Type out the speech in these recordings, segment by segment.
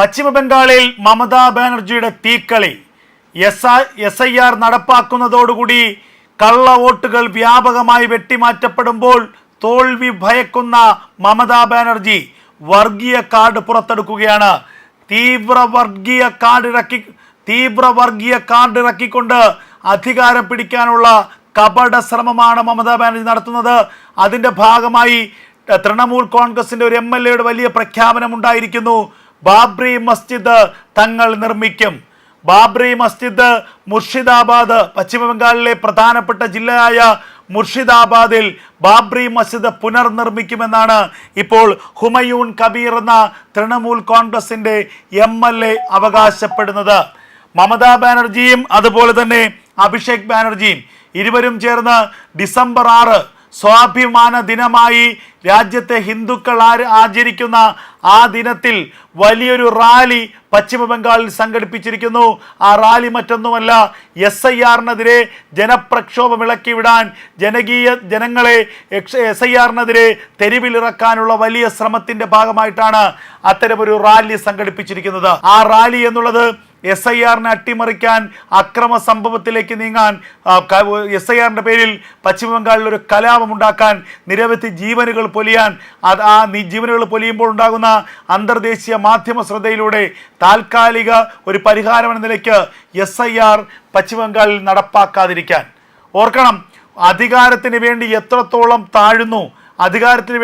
പശ്ചിമ ബംഗാളിൽ മമതാ ബാനർജിയുടെ തീക്കളി. SIR നടപ്പാക്കുന്നതോടുകൂടി കള്ള വോട്ടുകൾ വ്യാപകമായി വെട്ടിമാറ്റപ്പെടുമ്പോൾ തോൽവി ഭയക്കുന്ന മമതാ ബാനർജി വർഗീയ കാർഡ് പുറത്തെടുക്കുകയാണ്. തീവ്ര വർഗീയ കാർഡ് ഇറക്കിക്കൊണ്ട് അധികാരം പിടിക്കാനുള്ള കപട ശ്രമമാണ് മമതാ ബാനർജി നടത്തുന്നത്. അതിൻ്റെ ഭാഗമായി തൃണമൂൽ കോൺഗ്രസിന്റെ ഒരു MLA വലിയ പ്രഖ്യാപനം ഉണ്ടായിരിക്കുന്നു. ബാബ്രി മസ്ജിദ് തങ്ങൾ നിർമ്മിക്കും. ബാബ്രി മസ്ജിദ് മുർഷിദാബാദ്, പശ്ചിമ ബംഗാളിലെ പ്രധാനപ്പെട്ട ജില്ലയായ മുർഷിദാബാദിൽ ബാബ്രി മസ്ജിദ് പുനർനിർമ്മിക്കുമെന്നാണ് ഇപ്പോൾ ഹുമയൂൺ കബീർ എന്ന തൃണമൂൽ കോൺഗ്രസിന്റെ MLA അവകാശപ്പെടുന്നത്. മമതാ ബാനർജിയും അതുപോലെ തന്നെ അഭിഷേക് ബാനർജിയും ഇരുവരും ചേർന്ന് ഡിസംബർ 6 സ്വാഭിമാന ദിനമായി രാജ്യത്തെ ഹിന്ദുക്കൾ ആചരിക്കുന്ന ആ ദിനത്തിൽ വലിയൊരു റാലി പശ്ചിമ ബംഗാളിൽ സംഘടിപ്പിച്ചിരിക്കുന്നു. ആ റാലി മറ്റൊന്നുമല്ല, SIR-നെതിരെ ജനപ്രക്ഷോഭം ഇളക്കിവിടാൻ, ജനങ്ങളെ SIR-നെതിരെ തെരുവിലിറക്കാനുള്ള വലിയ ശ്രമത്തിന്റെ ഭാഗമായിട്ടാണ് അത്തരമൊരു റാലി സംഘടിപ്പിച്ചിരിക്കുന്നത്. ആ റാലി എന്നുള്ളത് SIR-നെ അട്ടിമറിക്കാൻ, അക്രമ സംഭവത്തിലേക്ക് നീങ്ങാൻ, SIR-ന്റെ പേരിൽ പശ്ചിമ ബംഗാളിൽ ഒരു കലാപമുണ്ടാക്കാൻ, നിരവധി ജീവനുകൾ പൊലിയാൻ, ആ ജീവനുകൾ പൊലിയുമ്പോൾ ഉണ്ടാകുന്ന അന്തർദേശീയ മാധ്യമ ശ്രദ്ധയിലൂടെ താൽക്കാലിക ഒരു പരിഹാരം എന്ന നിലയ്ക്ക് SIR പശ്ചിമ ബംഗാളിൽ നടപ്പാക്കാതിരിക്കാൻ. ഓർക്കണം, അധികാരത്തിന് വേണ്ടി എത്രത്തോളം താഴുന്നു, അധികാരത്തിന്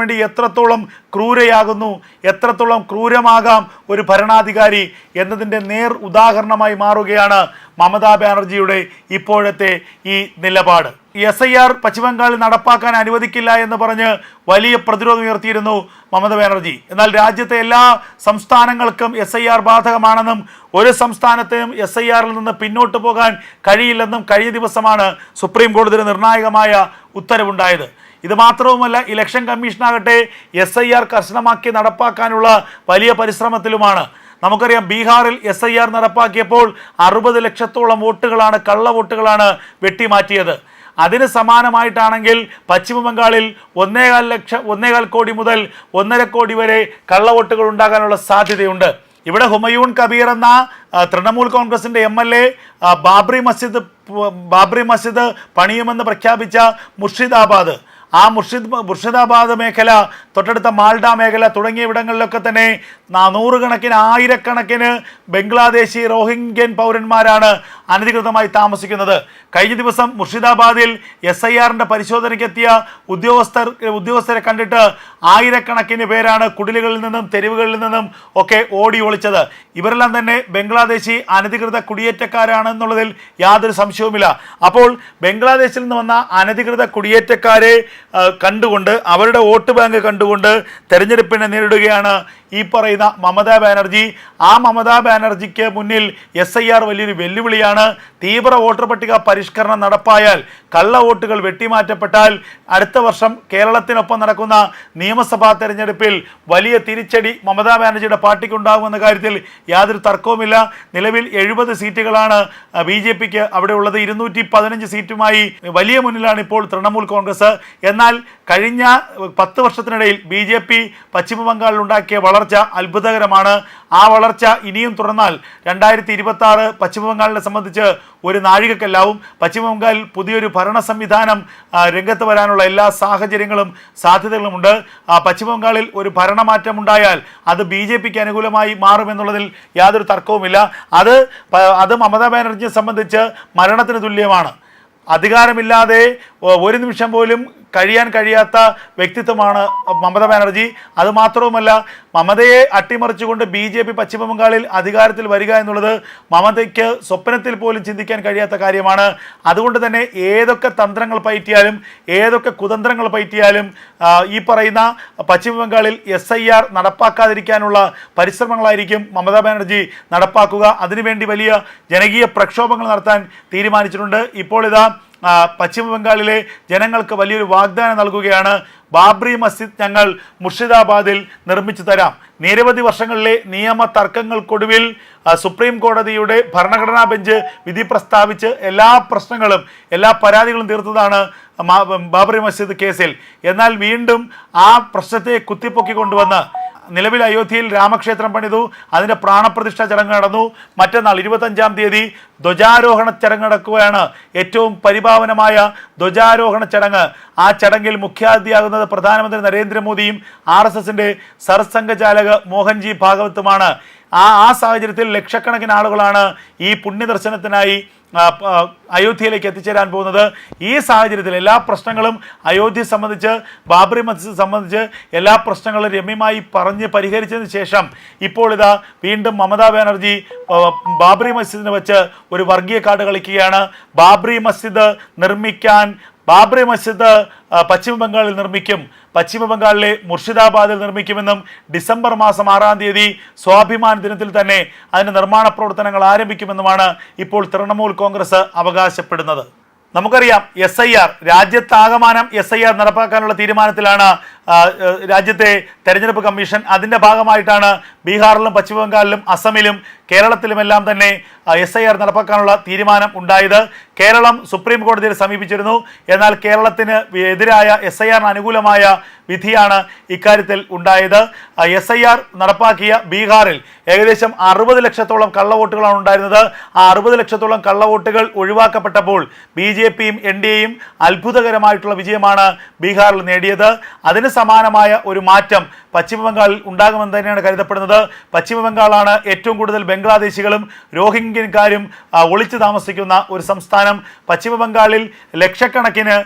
വേണ്ടി എത്രത്തോളം ക്രൂരയാകുന്നു, എത്രത്തോളം ക്രൂരമാകാം ഒരു ഭരണാധികാരി എന്നതിൻ്റെ നേർ ഉദാഹരണമായി മാറുകയാണ് മമതാ ബാനർജിയുടെ ഇപ്പോഴത്തെ ഈ നിലപാട്. SIR പശ്ചിമ ബംഗാളിൽ നടപ്പാക്കാൻ അനുവദിക്കില്ല എന്ന് പറഞ്ഞ് വലിയ പ്രതിരോധം ഉയർത്തിയിരുന്നു മമതാ ബാനർജി. എന്നാൽ രാജ്യത്തെ എല്ലാ സംസ്ഥാനങ്ങൾക്കും SIR ബാധകമാണെന്നും ഒരു സംസ്ഥാനത്തിനും SIR-ൽ നിന്ന് പിന്നോട്ട് പോകാൻ കഴിയില്ലെന്നും കഴിഞ്ഞ ദിവസമാണ് സുപ്രീം കോടതിയുടെ നിർണായകമായ ഉത്തരവുണ്ടായത്. ഇത് മാത്രവുമല്ല, ഇലക്ഷൻ കമ്മീഷനാകട്ടെ SIR കർശനമാക്കി നടപ്പാക്കാനുള്ള വലിയ പരിശ്രമത്തിലുമാണ്. നമുക്കറിയാം, ബീഹാറിൽ SIR നടപ്പാക്കിയപ്പോൾ 60 ലക്ഷത്തോളം വോട്ടുകളാണ്, കള്ള വോട്ടുകളാണ് വെട്ടിമാറ്റിയത്. അതിന് സമാനമായിട്ടാണെങ്കിൽ പശ്ചിമ ബംഗാളിൽ 1.25 കോടി മുതൽ 1.5 കോടി വരെ കള്ളവോട്ടുകൾ ഉണ്ടാകാനുള്ള സാധ്യതയുണ്ട്. ഇവിടെ ഹുമയൂൺ കബീർ എന്ന തൃണമൂൽ കോൺഗ്രസിന്റെ MLA ബാബ്രി മസ്ജിദ് പണിയുമെന്ന് പ്രഖ്യാപിച്ച മുർഷിദാബാദ്, ആ മുർഷിദാബാദ് മേഖല, തൊട്ടടുത്ത മാൽഡ മേഖല തുടങ്ങിയവിടങ്ങളിലൊക്കെ തന്നെ നൂറുകണക്കിന്, ആയിരക്കണക്കിന് ബംഗ്ലാദേശി റോഹിംഗ്യൻ പൗരന്മാരാണ് അനധികൃതമായി താമസിക്കുന്നത്. കഴിഞ്ഞ ദിവസം മുർഷിദാബാദിൽ SIR-ന്റെ പരിശോധനയ്ക്കെത്തിയ ഉദ്യോഗസ്ഥരെ കണ്ടിട്ട് ആയിരക്കണക്കിന് പേരാണ് കുടിലുകളിൽ നിന്നും തെരുവുകളിൽ നിന്നും ഒക്കെ ഓടി ഒളിച്ചത്. ഇവരെല്ലാം തന്നെ ബംഗ്ലാദേശി അനധികൃത കുടിയേറ്റക്കാരാണെന്നുള്ളതിൽ യാതൊരു സംശയവുമില്ല. അപ്പോൾ ബംഗ്ലാദേശിൽ നിന്ന് വന്ന അനധികൃത കുടിയേറ്റക്കാരെ കണ്ടുകൊണ്ട്, അവരുടെ വോട്ട് ബാങ്ക് കണ്ടുകൊണ്ട് തെരഞ്ഞെടുപ്പിനെ നേരിടുകയാണ് ഈ പറയുന്ന മമതാ ബാനർജി. ആ മമതാ ബാനർജിക്ക് മുന്നിൽ SIR വലിയൊരു വെല്ലുവിളിയാണ്. തീവ്ര വോട്ടർ പട്ടിക പരിഷ്കരണം നടപ്പായാൽ, കള്ള വോട്ടുകൾ വെട്ടിമാറ്റപ്പെട്ടാൽ അടുത്ത വർഷം കേരളത്തിനൊപ്പം നടക്കുന്ന നിയമസഭാ തെരഞ്ഞെടുപ്പിൽ വലിയ തിരിച്ചടി മമതാ ബാനർജിയുടെ പാർട്ടിക്ക് ഉണ്ടാകുമെന്ന കാര്യത്തിൽ യാതൊരു തർക്കവുമില്ല. നിലവിൽ 70 സീറ്റുകളാണ് BJPക്ക് അവിടെ ഉള്ളത്. 215 സീറ്റുമായി വലിയ മുന്നിലാണ് ഇപ്പോൾ തൃണമൂൽ കോൺഗ്രസ്. എന്നാൽ കഴിഞ്ഞ 10 വർഷത്തിനിടയിൽ BJP പശ്ചിമ ബംഗാളിൽ ഉണ്ടാക്കിയ വളർച്ച അത്ഭുതകരമാണ്. ആ വളർച്ച ഇനിയും തുടർന്നാൽ 2026 പശ്ചിമ ബംഗാളിനെ സംബന്ധിച്ച് ഒരു നാഴികക്കല്ലാവും. പശ്ചിമ ബംഗാളിൽ പുതിയൊരു ഭരണ സംവിധാനം രംഗത്ത് വരാനുള്ള എല്ലാ സാഹചര്യങ്ങളും സാധ്യതകളുമുണ്ട്. പശ്ചിമ ബംഗാളിൽ ഒരു ഭരണമാറ്റം ഉണ്ടായാൽ അത് BJPക്ക് അനുകൂലമായി മാറുമെന്നുള്ളതിൽ യാതൊരു തർക്കവുമില്ല. അത് മമതാ ബാനർജിയെ സംബന്ധിച്ച് മരണത്തിന് തുല്യമാണ്. അധികാരമില്ലാതെ ഒരു നിമിഷം പോലും കഴിയാൻ കഴിയാത്ത വ്യക്തിത്വമാണ് മമതാ ബാനർജി. അതുമാത്രവുമല്ല, മമതയെ അട്ടിമറിച്ചുകൊണ്ട് BJP പശ്ചിമ ബംഗാളിൽ അധികാരത്തിൽ വരിക എന്നുള്ളത് മമതയ്ക്ക് സ്വപ്നത്തിൽ പോലും ചിന്തിക്കാൻ കഴിയാത്ത കാര്യമാണ്. അതുകൊണ്ട് തന്നെ ഏതൊക്കെ തന്ത്രങ്ങൾ പയറ്റിയാലും, ഏതൊക്കെ കുതന്ത്രങ്ങൾ പയറ്റിയാലും ഈ പറയുന്ന പശ്ചിമ ബംഗാളിൽ SIR നടപ്പാക്കാതിരിക്കാനുള്ള പരിശ്രമങ്ങളായിരിക്കും മമതാ ബാനർജി നടപ്പാക്കുക. അതിനുവേണ്ടി വലിയ ജനകീയ പ്രക്ഷോഭങ്ങൾ നടത്താൻ തീരുമാനിച്ചിട്ടുണ്ട്. ഇപ്പോൾ ഇതാ പശ്ചിമ ബംഗാളിലെ ജനങ്ങൾക്ക് വലിയൊരു വാഗ്ദാനം നൽകുകയാണ്. ബാബ്രി മസ്ജിദ് ഞങ്ങൾ മുർഷിദാബാദിൽ നിർമ്മിച്ചു തരാം. നിരവധി വർഷങ്ങളിലെ നിയമ തർക്കങ്ങൾക്കൊടുവിൽ സുപ്രീം കോടതിയുടെ ഭരണഘടനാ ബെഞ്ച് വിധി പ്രസ്താവിച്ച് എല്ലാ പ്രശ്നങ്ങളും, എല്ലാ പരാതികളും തീർത്തതാണ് ബാബ്രി മസ്ജിദ് കേസിൽ. എന്നാൽ വീണ്ടും ആ പ്രശ്നത്തെ കുത്തിപ്പൊക്കി കൊണ്ടുവന്ന് നിലവിൽ അയോധ്യയിൽ രാമക്ഷേത്രം പണിതു, അതിൻ്റെ പ്രാണപ്രതിഷ്ഠ ചടങ്ങ് നടന്നു. മറ്റന്നാൾ 25-ാം തീയതി ധ്വജാരോഹണ ചടങ്ങ് നടക്കുകയാണ്. ഏറ്റവും പരിപാവനമായ ധ്വജാരോഹണ ചടങ്ങ്. ആ ചടങ്ങിൽ മുഖ്യാതിഥിയാകുന്നത് പ്രധാനമന്ത്രി നരേന്ദ്രമോദിയും RSSന്റെ സർസംഘചാലക് മോഹൻജി ഭാഗവത്തുമാണ്. ആ സാഹചര്യത്തിൽ ലക്ഷക്കണക്കിന് ആളുകളാണ് ഈ പുണ്യദർശനത്തിനായി അയോധ്യയിലേക്ക് എത്തിച്ചേരാൻ പോകുന്നത്. ഈ സാഹചര്യത്തിൽ എല്ലാ പ്രശ്നങ്ങളും അയോധ്യ സംബന്ധിച്ച്, ബാബറി മസ്ജിദ് സംബന്ധിച്ച് എല്ലാ പ്രശ്നങ്ങളും രമ്യമായി പറഞ്ഞ് പരിഹരിച്ചതിന് ശേഷം ഇപ്പോൾ ഇതാ വീണ്ടും മമതാ ബാനർജി ബാബറി മസ്ജിദിനെ വെച്ച് ഒരു വർഗീയ കാർഡ് കളിക്കുകയാണ്. ബാബറി മസ്ജിദ് പശ്ചിമ ബംഗാളിൽ നിർമ്മിക്കും, പശ്ചിമ ബംഗാളിലെ മുർഷിദാബാദിൽ നിർമ്മിക്കുമെന്നും ഡിസംബർ മാസം 6-ാം തീയതി സ്വാഭിമാൻ ദിനത്തിൽ തന്നെ അതിൻ്റെ നിർമ്മാണ പ്രവർത്തനങ്ങൾ ആരംഭിക്കുമെന്നുമാണ് ഇപ്പോൾ തൃണമൂൽ കോൺഗ്രസ് അവകാശപ്പെടുന്നത്. നമുക്കറിയാം, SIR രാജ്യത്താകമാനം SIR നടപ്പാക്കാനുള്ള തീരുമാനത്തിലാണ് രാജ്യത്തെ തെരഞ്ഞെടുപ്പ് കമ്മീഷൻ. അതിൻ്റെ ഭാഗമായിട്ടാണ് ബീഹാറിലും പശ്ചിമ ബംഗാളിലും അസമിലും കേരളത്തിലുമെല്ലാം തന്നെ SIR നടപ്പാക്കാനുള്ള തീരുമാനം ഉണ്ടായത്. കേരളം സുപ്രീം കോടതിയെ സമീപിച്ചിരുന്നു. എന്നാൽ കേരളത്തിന് എതിരായ SIR അനുകൂലമായ വിധിയാണ് ഇക്കാര്യത്തിൽ ഉണ്ടായത്. SIR നടപ്പാക്കിയ ബീഹാറിൽ ഏകദേശം 60 ലക്ഷത്തോളം കള്ളവോട്ടുകളാണ് ഉണ്ടായിരുന്നത്. ആ 60 ലക്ഷത്തോളം കള്ളവോട്ടുകൾ ഒഴിവാക്കപ്പെട്ടപ്പോൾ BJPയും NDAയും അത്ഭുതകരമായിട്ടുള്ള വിജയമാണ് ബീഹാറിൽ നേടിയത്. അതിന് സമാനമായ ഒരു മാറ്റം പശ്ചിമ ബംഗാളിൽ ഉണ്ടാകുമെന്ന് തന്നെയാണ് കരുതപ്പെടുന്നത്. പശ്ചിമ ബംഗാളാണ് ഏറ്റവും കൂടുതൽ ബംഗ്ലാദേശികളും രോഹിംഗ്യൻകാരും ഒളിച്ചു താമസിക്കുന്ന ഒരു സംസ്ഥാനം. പശ്ചിമ ബംഗാളിൽ ലക്ഷക്കണക്കിന്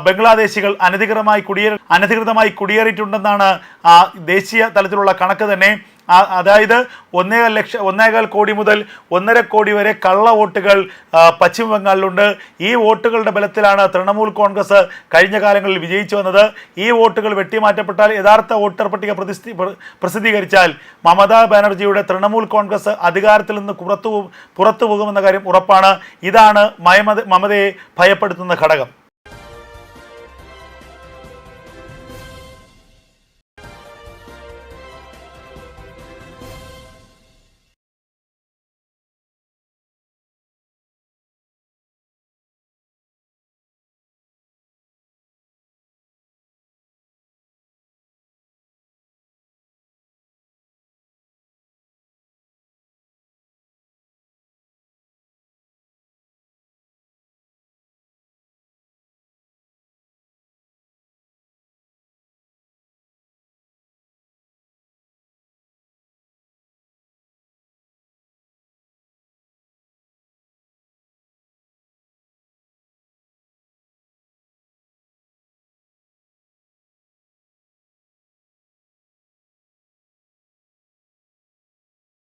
ബംഗ്ലാദേശികൾ അനധികൃതമായി കുടിയേറിയിട്ടുണ്ടെന്നാണ് ദേശീയ തലത്തിലുള്ള കണക്ക് തന്നെ. അതായത് 1.25 കോടി മുതൽ 1.5 കോടി വരെ കള്ള വോട്ടുകൾ പശ്ചിമ ബംഗാളിലുണ്ട്. ഈ വോട്ടുകളുടെ ബലത്തിലാണ് തൃണമൂൽ കോൺഗ്രസ് കഴിഞ്ഞ കാലങ്ങളിൽ വിജയിച്ചു വന്നത്. ഈ വോട്ടുകൾ വെട്ടിമാറ്റപ്പെട്ടാൽ, യഥാർത്ഥ വോട്ടർ പട്ടിക പ്രസിദ്ധീകരിച്ചാൽ മമതാ ബാനർജിയുടെ തൃണമൂൽ കോൺഗ്രസ് അധികാരത്തിൽ നിന്ന് പുറത്തു പോകുമെന്ന കാര്യം ഉറപ്പാണ്. ഇതാണ് മമതയെ ഭയപ്പെടുത്തുന്ന ഘടകം.